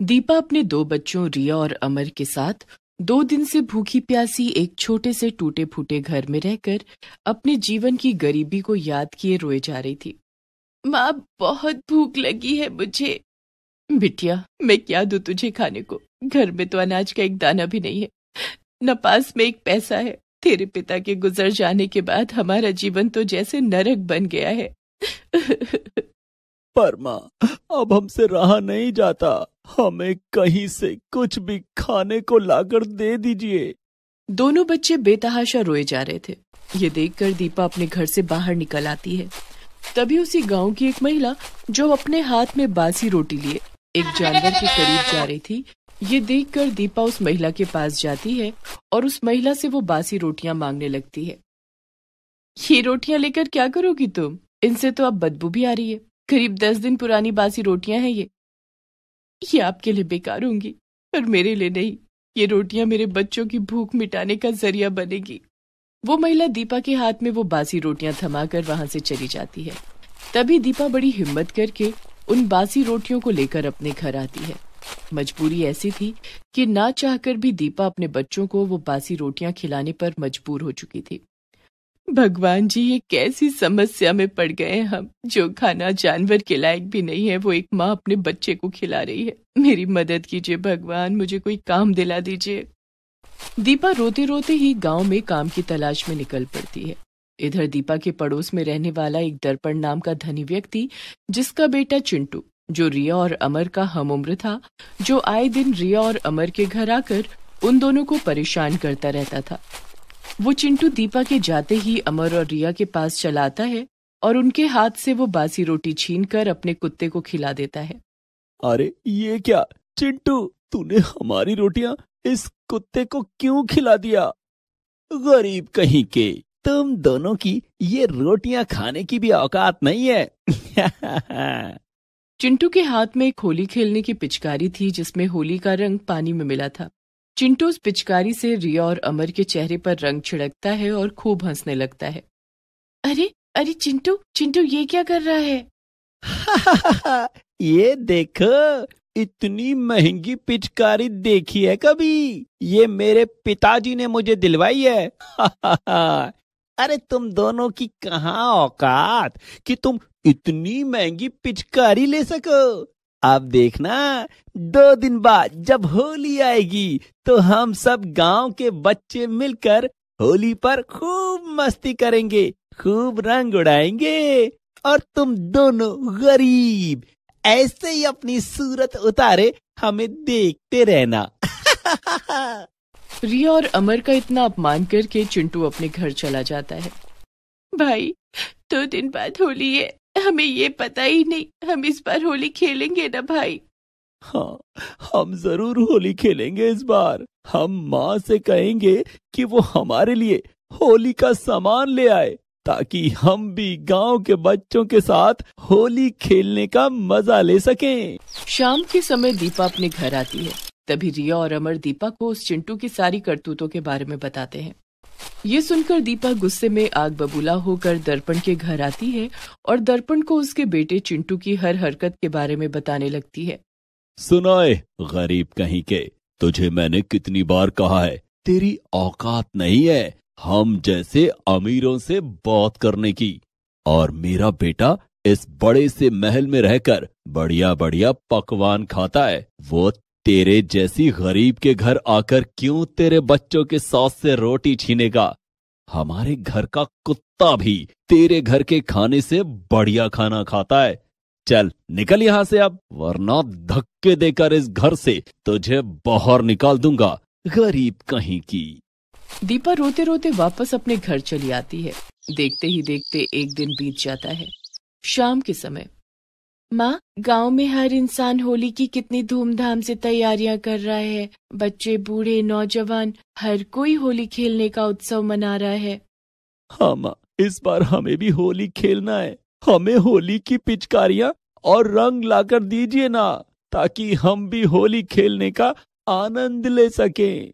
दीपा अपने दो बच्चों रिया और अमर के साथ 2 दिन से भूखी प्यासी एक छोटे से टूटे फूटे घर में रहकर अपने जीवन की गरीबी को याद किए रोए जा रही थी। माँ, बहुत भूख लगी है मुझे। बिटिया, मैं क्या दूं तुझे खाने को? घर में तो अनाज का एक दाना भी नहीं है, न पास में एक पैसा है। तेरे पिता के गुजर जाने के बाद हमारा जीवन तो जैसे नरक बन गया है। पर माँ, अब हमसे रहा नहीं जाता। हमें कहीं से कुछ भी खाने को लाकर दे दीजिए। दोनों बच्चे बेतहाशा रोए जा रहे थे। ये देखकर दीपा अपने घर से बाहर निकल आती है। तभी उसी गांव की एक महिला, जो अपने हाथ में बासी रोटी लिए एक जानवर के करीब जा रही थी, ये देखकर दीपा उस महिला के पास जाती है और उस महिला से वो बासी रोटियां मांगने लगती है। ये रोटियां लेकर क्या करोगी तुम? इनसे तो अब बदबू भी आ रही है। करीब 10 दिन पुरानी बासी रोटियां हैं ये आपके लिए बेकार होंगी, पर मेरे लिए नहीं। ये रोटियां मेरे बच्चों की भूख मिटाने का जरिया बनेगी। वो महिला दीपा के हाथ में वो बासी रोटियां थमाकर वहां से चली जाती है। तभी दीपा बड़ी हिम्मत करके उन बासी रोटियों को लेकर अपने घर आती है। मजबूरी ऐसी थी कि ना चाहकर भी दीपा अपने बच्चों को वो बासी रोटियां खिलाने पर मजबूर हो चुकी थी। भगवान जी, ये कैसी समस्या में पड़ गए हम। जो खाना जानवर के लायक भी नहीं है, वो एक माँ अपने बच्चे को खिला रही है। मेरी मदद कीजिए भगवान, मुझे कोई काम दिला दीजिए। दीपा रोते रोते ही गांव में काम की तलाश में निकल पड़ती है। इधर दीपा के पड़ोस में रहने वाला एक दर्पण नाम का धनी व्यक्ति, जिसका बेटा चिंटू, जो रिया और अमर का हमउम्र था, जो आए दिन रिया और अमर के घर आकर उन दोनों को परेशान करता रहता था। वो चिंटू दीपा के जाते ही अमर और रिया के पास चला आता है और उनके हाथ से वो बासी रोटी छीनकर अपने कुत्ते को खिला देता है। अरे ये क्या चिंटू, तूने हमारी रोटियां इस कुत्ते को क्यों खिला दिया? गरीब कहीं के, तुम दोनों की ये रोटियां खाने की भी औकात नहीं है। चिंटू के हाथ में एक होली खेलने की पिचकारी थी, जिसमें होली का रंग पानी में मिला था। चिंटू उस पिचकारी से रिया और अमर के चेहरे पर रंग छिड़कता है और खूब हंसने लगता है। अरे अरे चिंटू, चिंटू ये क्या कर रहा है? ये देखो, इतनी महंगी पिचकारी देखी है कभी? ये मेरे पिताजी ने मुझे दिलवाई है। अरे तुम दोनों की कहाँ औकात कि तुम इतनी महंगी पिचकारी ले सको। अब देखना, 2 दिन बाद जब होली आएगी तो हम सब गांव के बच्चे मिलकर होली पर खूब मस्ती करेंगे, खूब रंग उड़ाएंगे, और तुम दोनों गरीब ऐसे ही अपनी सूरत उतारे हमें देखते रहना। रिया और अमर का इतना अपमान करके चिंटू अपने घर चला जाता है। भाई, 2 दिन बाद होली है, हमें ये पता ही नहीं। हम इस बार होली खेलेंगे ना भाई? हाँ, हम जरूर होली खेलेंगे इस बार। हम माँ से कहेंगे कि वो हमारे लिए होली का सामान ले आए, ताकि हम भी गांव के बच्चों के साथ होली खेलने का मजा ले सकें। शाम के समय दीपा अपने घर आती है। तभी रिया और अमर दीपा को उस चिंटू की सारी करतूतों के बारे में बताते हैं। ये सुनकर दीपा गुस्से में आग बबूला होकर दर्पण के घर आती है और दर्पण को उसके बेटे चिंटू की हर हरकत के बारे में बताने लगती है। सुनाए गरीब कहीं के, तुझे मैंने कितनी बार कहा है, तेरी औकात नहीं है हम जैसे अमीरों से बात करने की। और मेरा बेटा इस बड़े से महल में रहकर बढ़िया बढ़िया पकवान खाता है। वो तेरे जैसी गरीब के घर आकर क्यों तेरे बच्चों के सॉस से रोटी छीनेगा? हमारे घर का कुत्ता भी तेरे घर के खाने से बढ़िया खाना खाता है। चल निकल यहाँ से अब, वरना धक्के देकर इस घर से तुझे बाहर निकाल दूंगा, गरीब कहीं की। दीपा रोते रोते वापस अपने घर चली आती है। देखते ही देखते एक दिन बीत जाता है। शाम के समय, माँ, गांव में हर इंसान होली की कितनी धूमधाम से तैयारियां कर रहा है। बच्चे, बूढ़े, नौजवान, हर कोई होली खेलने का उत्सव मना रहा है। हाँ माँ, इस बार हमें भी होली खेलना है। हमें होली की पिचकारियां और रंग लाकर दीजिए ना, ताकि हम भी होली खेलने का आनंद ले सकें।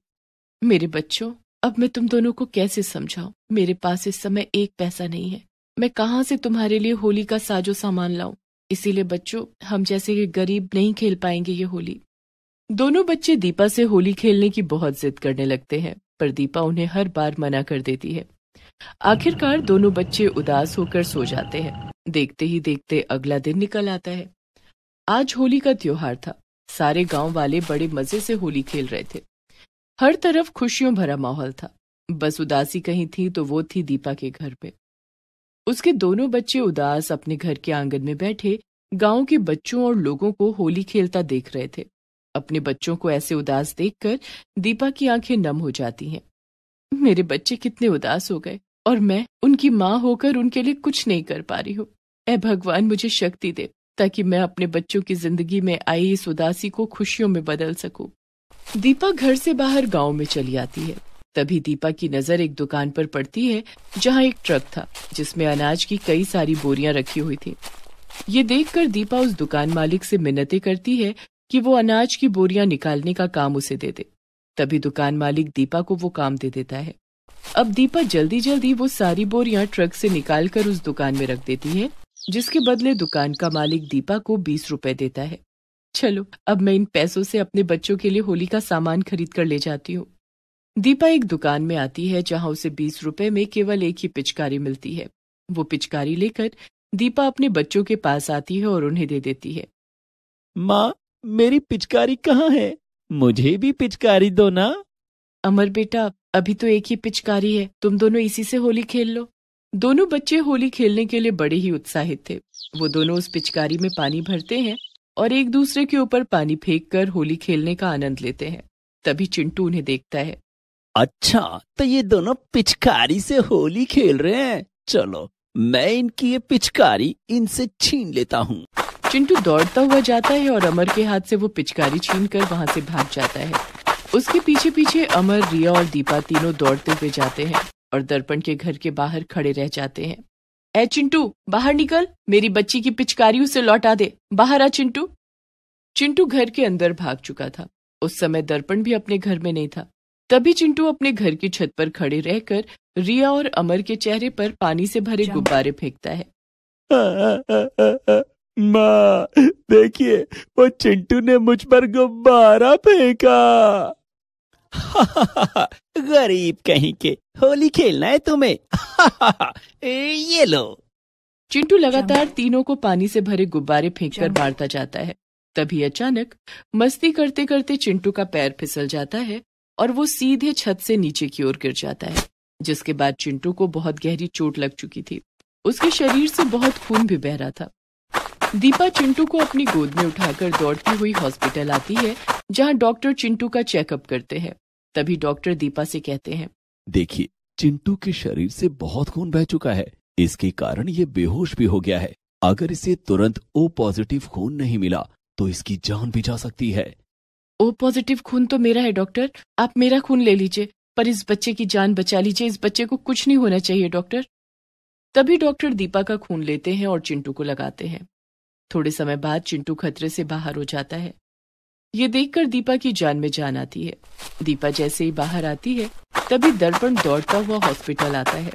मेरे बच्चों, अब मैं तुम दोनों को कैसे समझाऊं? मेरे पास इस समय एक पैसा नहीं है। मैं कहाँ से तुम्हारे लिए होली का साजो सामान लाऊं? इसीलिए बच्चों, हम जैसे गरीब नहीं खेल पाएंगे ये होली। दोनों बच्चे दीपा से होली खेलने की बहुत जिद करने लगते हैं, पर दीपा उन्हें हर बार मना कर देती है। आखिरकार दोनों बच्चे उदास होकर सो जाते हैं। देखते ही देखते अगला दिन निकल आता है। आज होली का त्योहार था। सारे गांव वाले बड़े मजे से होली खेल रहे थे। हर तरफ खुशियों भरा माहौल था। बस उदासी कहीं थी तो वो थी दीपा के घर पे। उसके दोनों बच्चे उदास अपने घर के आंगन में बैठे गांव के बच्चों और लोगों को होली खेलता देख रहे थे। अपने बच्चों को ऐसे उदास देखकर दीपा की आंखें नम हो जाती हैं। मेरे बच्चे कितने उदास हो गए और मैं उनकी माँ होकर उनके लिए कुछ नहीं कर पा रही हूँ। ऐ भगवान, मुझे शक्ति दे ताकि मैं अपने बच्चों की जिंदगी में आई इस उदासी को खुशियों में बदल सकूं। दीपा घर से बाहर गांव में चली आती है। तभी दीपा की नजर एक दुकान पर पड़ती है जहां एक ट्रक था जिसमें अनाज की कई सारी बोरियां रखी हुई थी। ये देखकर दीपा उस दुकान मालिक से मिन्नतें करती है कि वो अनाज की बोरियां निकालने का काम उसे दे दे। तभी दुकान मालिक दीपा को वो काम दे देता है। अब दीपा जल्दी जल्दी वो सारी बोरियां ट्रक से निकालकर उस दुकान में रख देती है, जिसके बदले दुकान का मालिक दीपा को 20 रुपए देता है। चलो, अब मैं इन पैसों से अपने बच्चों के लिए होली का सामान खरीद कर ले जाती हूँ। दीपा एक दुकान में आती है जहां उसे 20 रुपए में केवल एक ही पिचकारी मिलती है। वो पिचकारी लेकर दीपा अपने बच्चों के पास आती है और उन्हें दे देती है। माँ, मेरी पिचकारी कहाँ है? मुझे भी पिचकारी दो ना। अमर बेटा, अभी तो एक ही पिचकारी है, तुम दोनों इसी से होली खेल लो। दोनों बच्चे होली खेलने के लिए बड़े ही उत्साहित थे। वो दोनों उस पिचकारी में पानी भरते हैं और एक दूसरे के ऊपर पानी फेंककर होली खेलने का आनंद लेते हैं। तभी चिंटू उन्हें देखता है। अच्छा, तो ये दोनों पिचकारी से होली खेल रहे हैं। चलो, मैं इनकी ये पिचकारी इनसे छीन लेता हूँ। चिंटू दौड़ता हुआ जाता है और अमर के हाथ से वो पिचकारी छीनकर वहां से भाग जाता है। उसके पीछे पीछे अमर, रिया और दीपा तीनों दौड़ते हुए जाते हैं और दर्पण के घर के बाहर खड़े रह जाते हैं। ए चिंटू, बाहर निकल, मेरी बच्ची की पिचकारी उसे लौटा दे। बाहर आ चिंटू। चिंटू घर के अंदर भाग चुका था। उस समय दर्पण भी अपने घर में नहीं था। तभी चिंटू अपने घर की छत पर खड़े रहकर रिया और अमर के चेहरे पर पानी से भरे गुब्बारे फेंकता है। माँ, देखिए, वो चिंटू ने मुझ पर गुब्बारा फेंका। गरीब कहीं के, होली खेलना है तुम्हें? ये लो। चिंटू लगातार तीनों को पानी से भरे गुब्बारे फेंककर मारता जाता है। तभी अचानक मस्ती करते करते चिंटू का पैर फिसल जाता है और वो सीधे छत से नीचे की ओर गिर जाता है, जिसके बाद चिंटू को बहुत गहरी चोट लग चुकी थी। उसके शरीर से बहुत खून भी बह रहा था। दीपा चिंटू को अपनी गोद में उठाकर दौड़ती हुई हॉस्पिटल आती है, जहां डॉक्टर चिंटू का चेकअप करते हैं। तभी डॉक्टर दीपा से कहते हैं, देखिए, चिंटू के शरीर से बहुत खून बह चुका है। इसके कारण ये बेहोश भी हो गया है। अगर इसे तुरंत O पॉजिटिव खून नहीं मिला तो इसकी जान भी जा सकती है। O पॉजिटिव खून तो मेरा है डॉक्टर, आप मेरा खून ले लीजिए, पर इस बच्चे की जान बचा लीजिए। इस बच्चे को कुछ नहीं होना चाहिए डॉक्टर। तभी डॉक्टर दीपा का खून लेते हैं और चिंटू को लगाते हैं। थोड़े समय बाद चिंटू खतरे से बाहर हो जाता है। ये देखकर दीपा की जान में जान आती है। दीपा जैसे ही बाहर आती है, तभी दर्पण दौड़ता हुआ हॉस्पिटल आता है।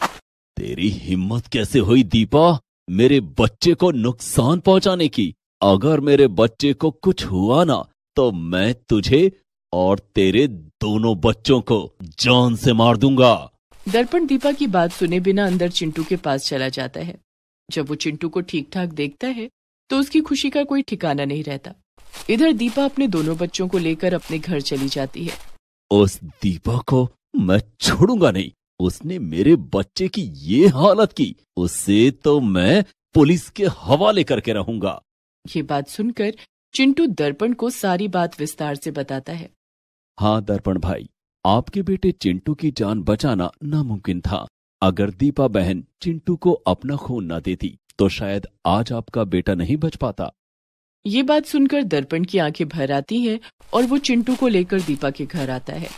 तेरी हिम्मत कैसे हुई दीपा, मेरे बच्चे को नुकसान पहुंचाने की? अगर मेरे बच्चे को कुछ हुआ ना तो मैं तुझे और तेरे दोनों बच्चों को जान से मार दूंगा। दर्पण दीपा की बात सुने बिना अंदर चिंटू के पास चला जाता है। जब वो चिंटू को ठीक ठाक देखता है तो उसकी खुशी का कोई ठिकाना नहीं रहता। इधर दीपा अपने दोनों बच्चों को लेकर अपने घर चली जाती है। उस दीपा को मैं छोड़ूंगा नहीं। उसने मेरे बच्चे की ये हालत की, उससे तो मैं पुलिस के हवाले करके रहूंगा। ये बात सुनकर चिंटू दर्पण को सारी बात विस्तार से बताता है। हाँ दर्पण भाई, आपके बेटे चिंटू की जान बचाना नामुमकिन था। अगर दीपा बहन चिंटू को अपना खून न देती तो शायद आज आपका बेटा नहीं बच पाता। ये बात सुनकर दर्पण की आंखें भर आती हैं और वो चिंटू को लेकर दीपा के घर आता है।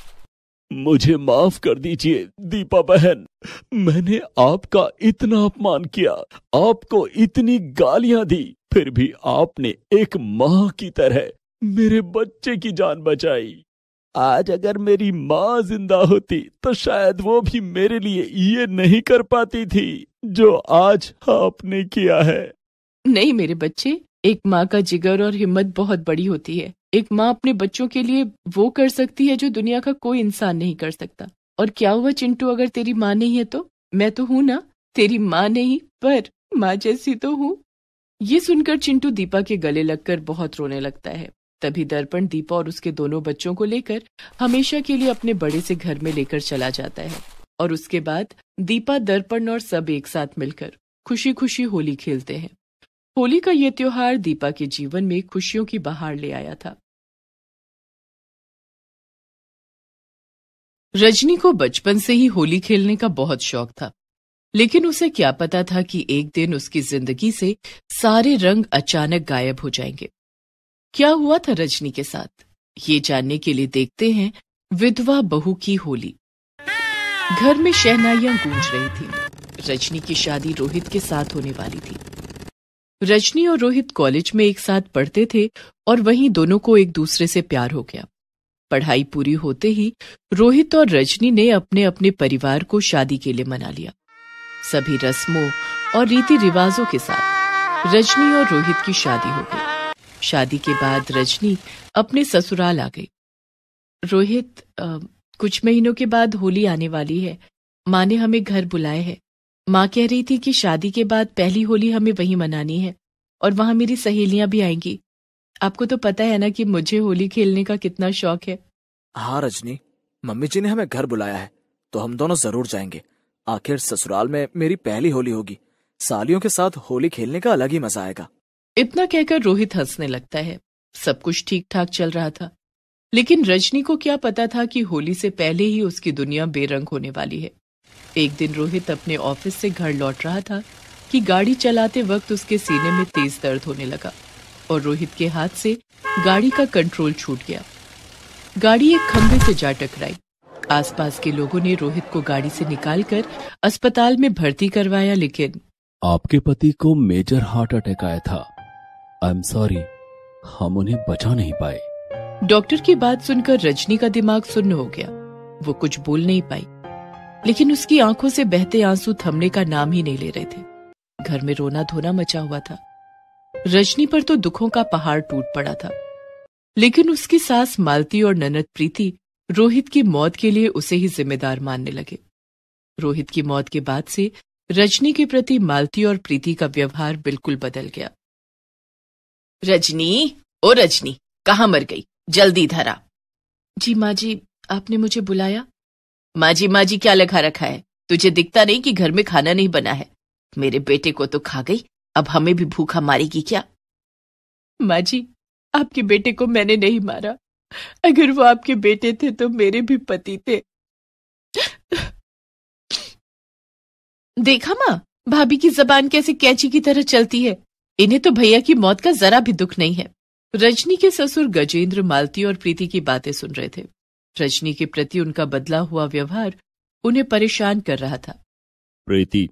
मुझे माफ कर दीजिए दीपा बहन, मैंने आपका इतना अपमान किया, आपको इतनी गालियां दी, फिर भी आपने एक माँ की तरह मेरे बच्चे की जान बचाई। आज अगर मेरी माँ जिंदा होती तो शायद वो भी मेरे लिए ये नहीं कर पाती थी जो आज आपने किया है। नहीं मेरे बच्चे, एक माँ का जिगर और हिम्मत बहुत बड़ी होती है। एक माँ अपने बच्चों के लिए वो कर सकती है जो दुनिया का कोई इंसान नहीं कर सकता। और क्या हुआ चिंटू, अगर तेरी माँ नहीं है तो? मैं तो हूं ना, तेरी माँ नहीं पर माँ जैसी तो हूं। ये सुनकर चिंटू दीपा के गले लगकर बहुत रोने लगता है। तभी दर्पण दीपा और उसके दोनों बच्चों को लेकर हमेशा के लिए अपने बड़े से घर में लेकर चला जाता है। और उसके बाद दीपा, दर्पण और सब एक साथ मिलकर खुशी खुशी होली खेलते हैं। होली का ये त्योहार दीपा के जीवन में खुशियों की बहार ले आया था। रजनी को बचपन से ही होली खेलने का बहुत शौक था, लेकिन उसे क्या पता था कि एक दिन उसकी जिंदगी से सारे रंग अचानक गायब हो जाएंगे। क्या हुआ था रजनी के साथ, ये जानने के लिए देखते हैं विधवा बहू की होली। घर में शहनाइयां गूंज रही थी। रजनी की शादी रोहित के साथ होने वाली थी। रजनी और रोहित कॉलेज में एक साथ पढ़ते थे और वहीं दोनों को एक दूसरे से प्यार हो गया। पढ़ाई पूरी होते ही रोहित और रजनी ने अपने अपने परिवार को शादी के लिए मना लिया। सभी रस्मों और रीति रिवाजों के साथ रजनी और रोहित की शादी हो गई। शादी के बाद रजनी अपने ससुराल आ गई। रोहित, कुछ महीनों के बाद होली आने वाली है। माँ ने हमें घर बुलाए है। माँ कह रही थी कि शादी के बाद पहली होली हमें वहीं मनानी है और वहां मेरी सहेलियां भी आएंगी। आपको तो पता है ना कि मुझे होली खेलने का कितना शौक है। हाँ रजनी, मम्मी जी ने हमें घर बुलाया है तो हम दोनों जरूर जाएंगे। आखिर ससुराल में मेरी पहली होली होगी। सालियों के साथ होली खेलने का अलग ही मजा आएगा। इतना कहकर रोहित हंसने लगता है। सब कुछ ठीक ठाक चल रहा था, लेकिन रजनी को क्या पता था कि होली से पहले ही उसकी दुनिया बेरंग होने वाली है। एक दिन रोहित अपने ऑफिस से घर लौट रहा था कि गाड़ी चलाते वक्त उसके सीने में तेज दर्द होने लगा और रोहित के हाथ से गाड़ी का कंट्रोल छूट गया। गाड़ी एक खंभे से जा टकराई। आसपास के लोगों ने रोहित को गाड़ी से निकालकर अस्पताल में भर्ती करवाया, लेकिन आपके पति को मेजर हार्ट अटैक आया था। आई एम सॉरी, हम उन्हें बचा नहीं पाए। डॉक्टर की बात सुनकर रजनी का दिमाग सुन्न हो गया। वो कुछ बोल नहीं पाई, लेकिन उसकी आंखों से बहते आंसू थमने का नाम ही नहीं ले रहे थे। घर में रोना धोना मचा हुआ था। रजनी पर तो दुखों का पहाड़ टूट पड़ा था, लेकिन उसकी सास मालती और ननद प्रीति रोहित की मौत के लिए उसे ही जिम्मेदार मानने लगे। रोहित की मौत के बाद से रजनी के प्रति मालती और प्रीति का व्यवहार बिल्कुल बदल गया। रजनी, ओ रजनी, कहाँ मर गई? जल्दी इधर आ। जी माँ जी, आपने मुझे बुलाया? माँ जी क्या लगा रखा है? तुझे दिखता नहीं कि घर में खाना नहीं बना है? मेरे बेटे को तो खा गई, अब हमें भी भूखा मारेगी क्या? माँ जी, आपके बेटे को मैंने नहीं मारा। अगर वो आपके बेटे थे तो मेरे भी पति थे। देखा माँ, भाभी की जबान कैसे कैंची की तरह चलती है। इन्हें तो भैया की मौत का जरा भी दुख नहीं है। रजनी के ससुर गजेंद्र मालती और प्रीति की बातें सुन रहे थे। रजनी के प्रति उनका बदला हुआ व्यवहार उन्हें परेशान कर रहा था। प्रीति,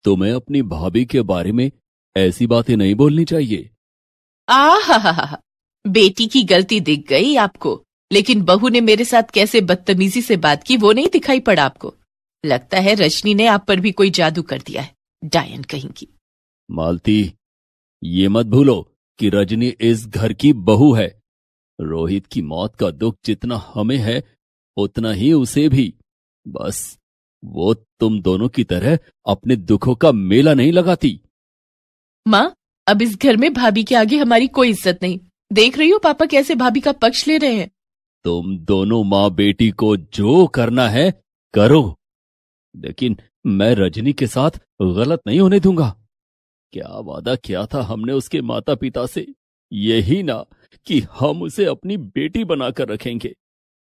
तुम्हें अपनी भाभी के बारे में ऐसी बातें नहीं बोलनी चाहिए। आहा, बेटी की गलती दिख गई आपको, लेकिन बहू ने मेरे साथ कैसे बदतमीजी से बात की वो नहीं दिखाई पड़ा आपको? लगता है रजनी ने आप पर भी कोई जादू कर दिया है, डायन कहीं की। मालती, ये मत भूलो कि रजनी इस घर की बहू है। रोहित की मौत का दुख जितना हमें है उतना ही उसे भी। बस वो तुम दोनों की तरह अपने दुखों का मेला नहीं लगाती। माँ, अब इस घर में भाभी के आगे हमारी कोई इज्जत नहीं। देख रही हो पापा कैसे भाभी का पक्ष ले रहे हैं। तुम दोनों माँ बेटी को जो करना है करो, लेकिन मैं रजनी के साथ गलत नहीं होने दूंगा। क्या वादा किया था हमने उसके माता पिता से? यही ना कि हम उसे अपनी बेटी बनाकर रखेंगे।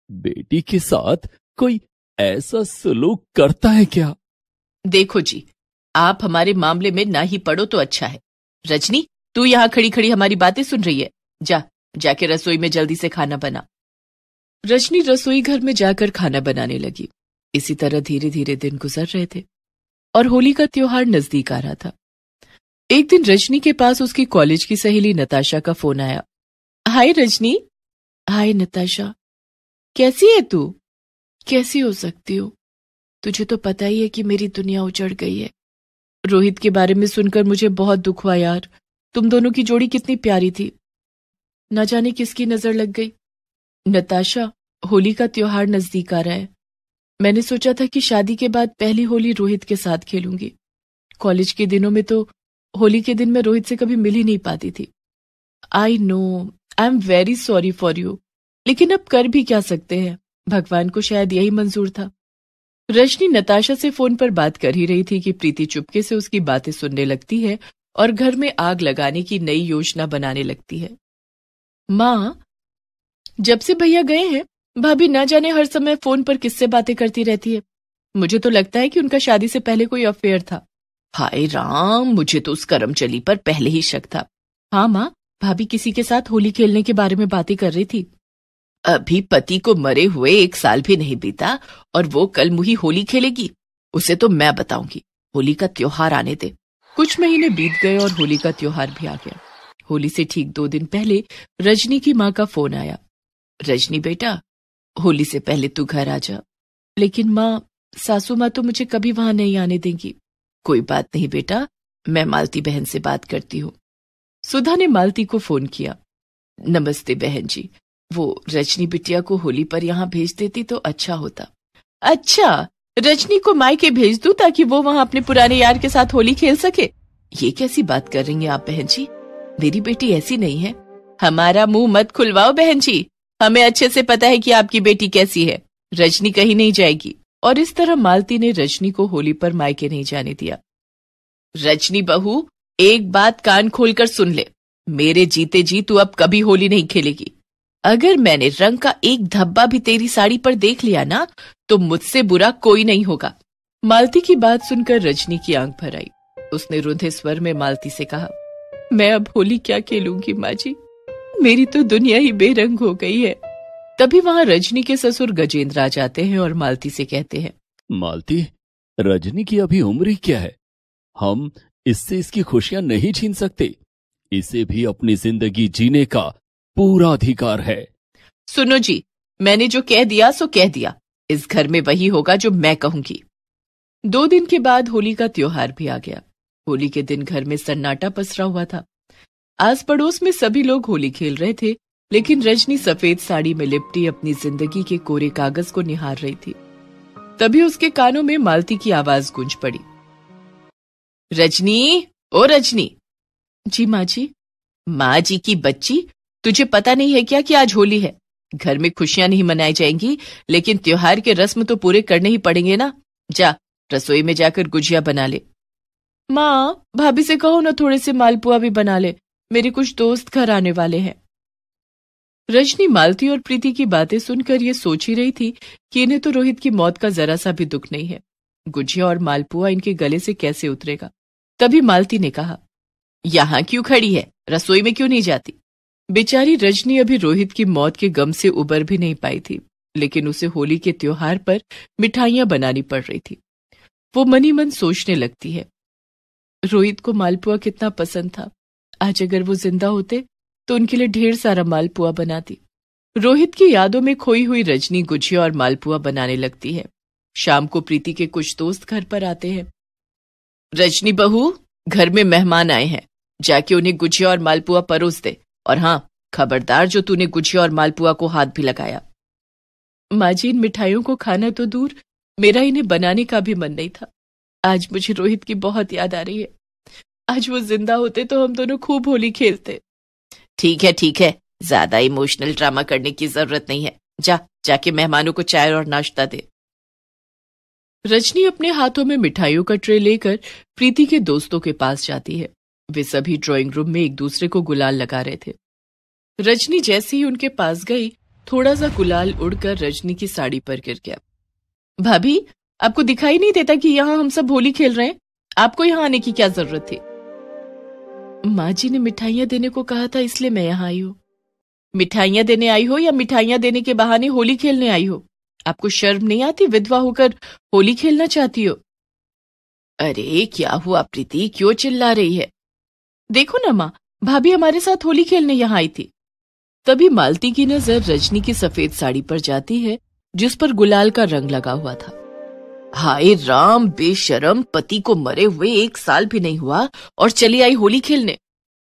बेटी के साथ कोई ऐसा सलूक करता है क्या? देखो जी, आप हमारे मामले में ना ही पड़ो तो अच्छा है। रजनी, तू यहाँ खड़ी खड़ी हमारी बातें सुन रही है? जाके रसोई में जल्दी से खाना बना। रजनी रसोई घर में जाकर खाना बनाने लगी। इसी तरह धीरे धीरे दिन गुजर रहे थे और होली का त्योहार नजदीक आ रहा था। एक दिन रजनी के पास उसकी कॉलेज की सहेली नताशा का फोन आया। हाय रजनी। हाय नताशा, कैसी है तू? कैसी हो सकती हो? तुझे तो पता ही है कि मेरी दुनिया उजड़ गई है। रोहित के बारे में सुनकर मुझे बहुत दुख हुआ यार। तुम दोनों की जोड़ी कितनी प्यारी थी। ना जाने किसकी नजर लग गई। नताशा, होली का त्योहार नजदीक आ रहा है। मैंने सोचा था कि शादी के बाद पहली होली रोहित के साथ खेलूंगी। कॉलेज के दिनों में तो होली के दिन मैं रोहित से कभी मिल ही नहीं पाती थी। I know, I am very sorry for you, लेकिन अब कर भी क्या सकते हैं, भगवान को शायद यही मंजूर था। रजनी नताशा से फोन पर बात कर ही रही थी कि प्रीति चुपके से उसकी बातें सुनने लगती है और घर में आग लगाने की नई योजना बनाने लगती है। माँ, जब से भैया गए हैं भाभी ना जाने हर समय फोन पर किससे बातें करती रहती है। मुझे तो लगता है कि उनका शादी से पहले कोई अफेयर था। हाय राम, मुझे तो उस करमचली पर पहले ही शक था। हाँ माँ, भाभी किसी के साथ होली खेलने के बारे में बातें कर रही थी। अभी पति को मरे हुए 1 साल भी नहीं बीता और वो कल मुही होली खेलेगी। उसे तो मैं बताऊंगी। होली का त्योहार आने दे। कुछ महीने बीत गए और होली का त्योहार भी आ गया। होली से ठीक 2 दिन पहले रजनी की माँ का फोन आया। रजनी बेटा, होली से पहले तू घर आ जा। लेकिन माँ, सासू माँ तो मुझे कभी वहां नहीं आने देंगी। कोई बात नहीं बेटा, मैं मालती बहन से बात करती हूँ। सुधा ने मालती को फोन किया। नमस्ते बहन जी, वो रजनी बिटिया को होली पर यहाँ भेज देती तो अच्छा होता। अच्छा, रजनी को मायके भेज दूं ताकि वो वहां अपने पुराने यार के साथ होली खेल सके? ये कैसी बात कर रही हैं आप बहन जी? मेरी बेटी ऐसी नहीं है। हमारा मुंह मत खुलवाओ बहन जी, हमें अच्छे से पता है कि आपकी बेटी कैसी है। रजनी कहीं नहीं जाएगी। और इस तरह मालती ने रजनी को होली पर मायके नहीं जाने दिया। रजनी बहू, एक बात कान खोलकर सुन ले, मेरे जीते जी तू अब कभी होली नहीं खेलेगी। अगर मैंने रंग का एक धब्बा भी तेरी साड़ी पर देख लिया ना, तो मुझसे बुरा कोई नहीं होगा। मालती की बात सुनकर रजनी की आंख भर आई। उसने रुंधे स्वर में मालती से कहा, मैं अब होली क्या खेलूंगी माँ जी, मेरी तो दुनिया ही बेरंग हो गई है। तभी वहां रजनी के ससुर गजेंद्र आ जाते हैं और मालती से कहते हैं, मालती, रजनी की अभी उम्र ही क्या है? हम इससे इसकी खुशियां नहीं छीन सकते। इसे भी अपनी जिंदगी जीने का पूरा अधिकार है। सुनो जी, मैंने जो कह दिया सो कह दिया। इस घर में वही होगा जो मैं कहूंगी। 2 दिन के बाद होली का त्योहार भी आ गया। होली के दिन घर में सन्नाटा पसरा हुआ था। आस पड़ोस में सभी लोग होली खेल रहे थे, लेकिन रजनी सफेद साड़ी में लिपटी अपनी जिंदगी के कोरे कागज को निहार रही थी। तभी उसके कानों में मालती की आवाज गूंज पड़ी। रजनी, ओ रजनी। जी माँ जी। माँ जी की बच्ची, तुझे पता नहीं है क्या कि आज होली है? घर में खुशियां नहीं मनाई जाएंगी, लेकिन त्योहार के रस्म तो पूरे करने ही पड़ेंगे ना। जा, रसोई में जाकर गुजिया बना ले। माँ, भाभी से कहो ना थोड़े से मालपुआ भी बना ले, मेरे कुछ दोस्त घर आने वाले हैं। रजनी मालती और प्रीति की बातें सुनकर ये सोच ही रही थी कि इन्हें तो रोहित की मौत का जरा सा भी दुख नहीं है। गुजिया और मालपुआ इनके गले से कैसे उतरेगा? तभी मालती ने कहा, यहाँ क्यों खड़ी है, रसोई में क्यों नहीं जाती? बेचारी रजनी अभी रोहित की मौत के गम से उबर भी नहीं पाई थी, लेकिन उसे होली के त्योहार पर मिठाइयां बनानी पड़ रही थी। वो मनी मन सोचने लगती है, रोहित को मालपुआ कितना पसंद था। आज अगर वो जिंदा होते तो उनके लिए ढेर सारा मालपुआ बनाती। रोहित की यादों में खोई हुई रजनी गुजिया और मालपुआ बनाने लगती है। शाम को प्रीति के कुछ दोस्त घर पर आते हैं। रजनी बहू, घर में मेहमान आए हैं, जाके उन्हें गुजिया और मालपुआ परोस दे। और हाँ, खबरदार जो तूने गुजिया और मालपुआ को हाथ भी लगाया। माँ जी, इन मिठाइयों को खाना तो दूर, मेरा इन्हें बनाने का भी मन नहीं था। आज मुझे रोहित की बहुत याद आ रही है। आज वो जिंदा होते तो हम दोनों खूब होली खेलते। ठीक है, ज्यादा इमोशनल ड्रामा करने की जरूरत नहीं है। जाके मेहमानों को चाय और नाश्ता दे। रजनी अपने हाथों में मिठाइयों का ट्रे लेकर प्रीति के दोस्तों के पास जाती है। वे सभी ड्राइंग रूम में एक दूसरे को गुलाल लगा रहे थे। रजनी जैसे ही उनके पास गई, थोड़ा सा गुलाल उड़कर रजनी की साड़ी पर गिर गया। भाभी, आपको दिखाई नहीं देता कि यहाँ हम सब होली खेल रहे हैं? आपको यहाँ आने की क्या जरूरत थी? माँ जी ने मिठाइयां देने को कहा था, इसलिए मैं यहाँ आई हूँ। मिठाइयां देने आई हो या मिठाइयां देने के बहाने होली खेलने आई हो? आपको शर्म नहीं आती? विधवा होकर होली खेलना चाहती हो? अरे क्या हुआ प्रीति, क्यों चिल्ला रही है? देखो ना माँ, भाभी हमारे साथ होली खेलने यहाँ आई थी। तभी मालती की नजर रजनी की सफेद साड़ी पर जाती है, जिस पर गुलाल का रंग लगा हुआ था। हाय राम, बेशरम, पति को मरे हुए 1 साल भी नहीं हुआ और चली आई होली खेलने।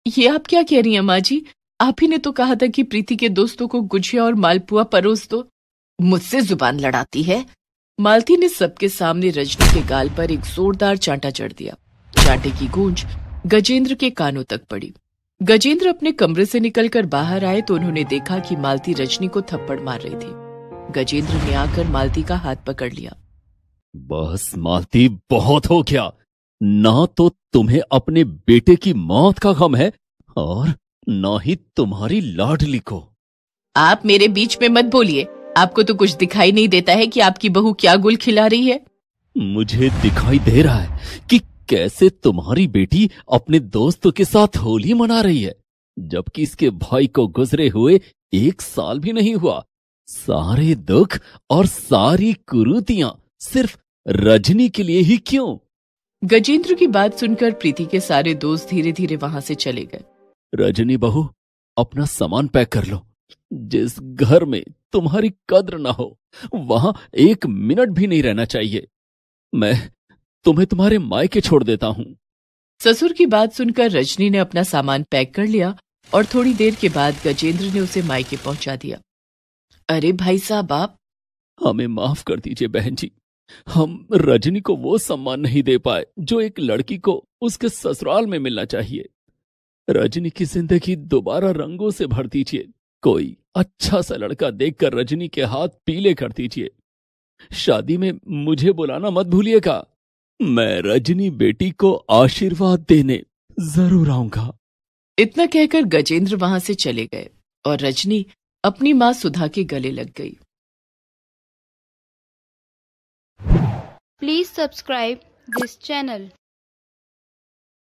ये आप क्या कह रही हैं माँ जी? आप ही ने तो कहा था कि प्रीति के दोस्तों को गुजिया और मालपुआ परोस दो। मुझसे जुबान लड़ाती है। मालती ने सबके सामने रजनी के गाल पर एक जोरदार चांटा चढ़ दिया। चांटे की गूंज गजेंद्र के कानों तक पड़ी। गजेंद्र अपने कमरे से निकलकर बाहर आए तो उन्होंने देखा कि मालती रजनी को थप्पड़ मार रही थी। गजेंद्र ने आकर मालती का हाथ पकड़ लिया। बस मालती, बहुत हो गया। ना तो तुम्हें अपने बेटे की मौत का गम है और ना ही तुम्हारी लाडली को। आप मेरे बीच में मत बोलिए। आपको तो कुछ दिखाई नहीं देता है कि आपकी बहू क्या गुल खिला रही है? मुझे दिखाई दे रहा है कि कैसे तुम्हारी बेटी अपने दोस्तों के साथ होली मना रही है, जबकि इसके भाई को गुजरे हुए 1 साल भी नहीं हुआ। सारे दुख और सारी कुरीतियां सिर्फ रजनी के लिए ही क्यों? गजेंद्र की बात सुनकर प्रीति के सारे दोस्त धीरे धीरे वहां से चले गए। रजनी बहू, अपना सामान पैक कर लो। जिस घर में तुम्हारी कद्र ना हो वहां 1 मिनट भी नहीं रहना चाहिए। मैं तुम्हें तुम्हारे मायके छोड़ देता हूं। ससुर की बात सुनकर रजनी ने अपना सामान पैक कर लिया और थोड़ी देर के बाद गजेंद्र ने उसे मायके पहुंचा दिया। अरे भाई साहब, आप हमें माफ कर दीजिए बहन जी। हम रजनी को वो सम्मान नहीं दे पाए जो एक लड़की को उसके ससुराल में मिलना चाहिए। रजनी की जिंदगी दोबारा रंगों से भर दीजिए। कोई अच्छा सा लड़का देखकर रजनी के हाथ पीले कर दीजिए। शादी में मुझे बुलाना मत भूलिएगा। मैं रजनी बेटी को आशीर्वाद देने जरूर आऊंगा। इतना कहकर गजेंद्र वहां से चले गए और रजनी अपनी मां सुधा के गले लग गई। Please subscribe this channel.